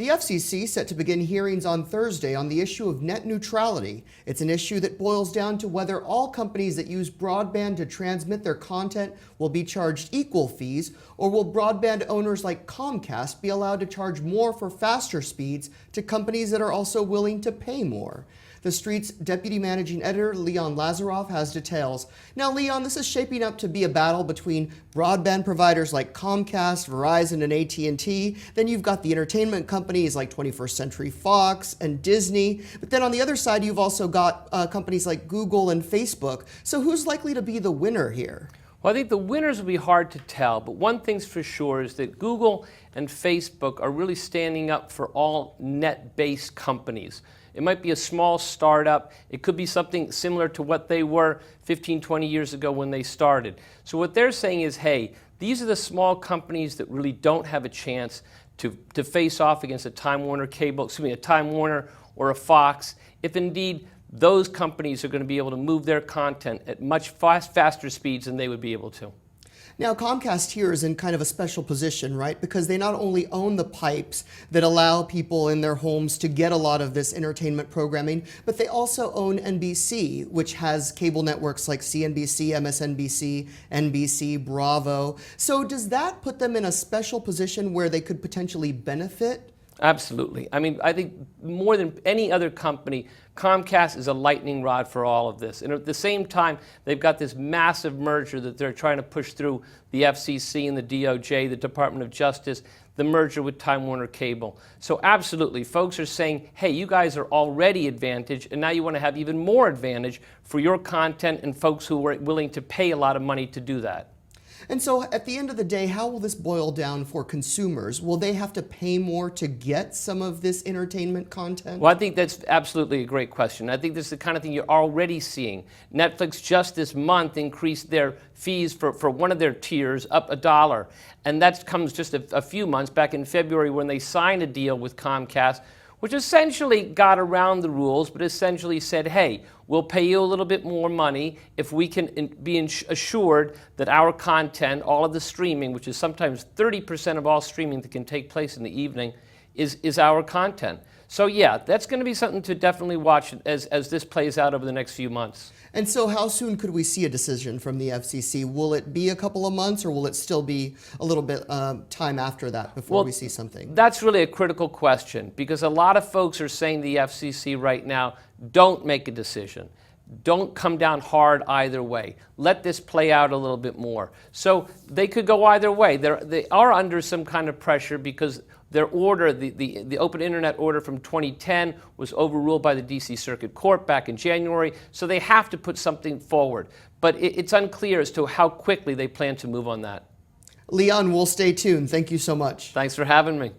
The FCC set to begin hearings on Thursday on the issue of net neutrality. It's an issue that boils down to whether all companies that use broadband to transmit their content will be charged equal fees, or will broadband owners like Comcast be allowed to charge more for faster speeds to companies that are also willing to pay more. TheStreet's deputy managing editor, Lazaroff, has details. Now, Leon, this is shaping up to be a battle between broadband providers like Comcast, Verizon, and AT&T. Then you've got the entertainment companies like 21st Century Fox and Disney. But then on the other side, you've also got companies like Google and Facebook. So who's likely to be the winner here? Well, I think the winners will be hard to tell, but one thing's for sure is that Google and Facebook are really standing up for all net-based companies. It might be a small startup. It could be something similar to what they were 15, 20 years ago when they started. So what they're saying is, hey, these are the small companies that really don't have a chance to face off against a Time Warner cable, a Time Warner or a Fox, if indeed those companies are going to be able to move their content at much faster speeds than they would be able to. Now, Comcast here is in kind of a special position, right? Because they not only own the pipes that allow people in their homes to get a lot of this entertainment programming, but they also own NBC, which has cable networks like CNBC, MSNBC, NBC, Bravo. So does that put them in a special position where they could potentially benefit? Absolutely. I mean, I think more than any other company, Comcast is a lightning rod for all of this. And at the same time, they've got this massive merger that they're trying to push through the FCC and the DOJ, the Department of Justice, the merger with Time Warner Cable. So absolutely, folks are saying, hey, you guys are already advantaged, and now you want to have even more advantage for your content and folks who are willing to pay a lot of money to do that. And so at the end of the day, how will this boil down for consumers? Will they have to pay more to get some of this entertainment content? Well, I think that's absolutely a great question. I think this is the kind of thing you're already seeing. Netflix just this month increased their fees for one of their tiers up $1. And that comes just a few months back in February when they signed a deal with Comcast, which essentially got around the rules, but essentially said, hey, we'll pay you a little bit more money if we can be assured that our content, all of the streaming, which is sometimes 30% of all streaming that can take place in the evening, is our content. So yeah, that's going to be something to definitely watch as this plays out over the next few months. And so how soon could we see a decision from the FCC? Will it be a couple of months, or will it still be a little bit time after that before we see something? That's really a critical question, because a lot of folks are saying to the FCC right now, don't make a decision. Don't come down hard either way. Let this play out a little bit more. So they could go either way. They are under some kind of pressure because their order, the Open Internet order from 2010 was overruled by the DC Circuit Court back in January, so they have to put something forward. But it's unclear as to how quickly they plan to move on that. Leon, we'll stay tuned. Thank you so much. Thanks for having me.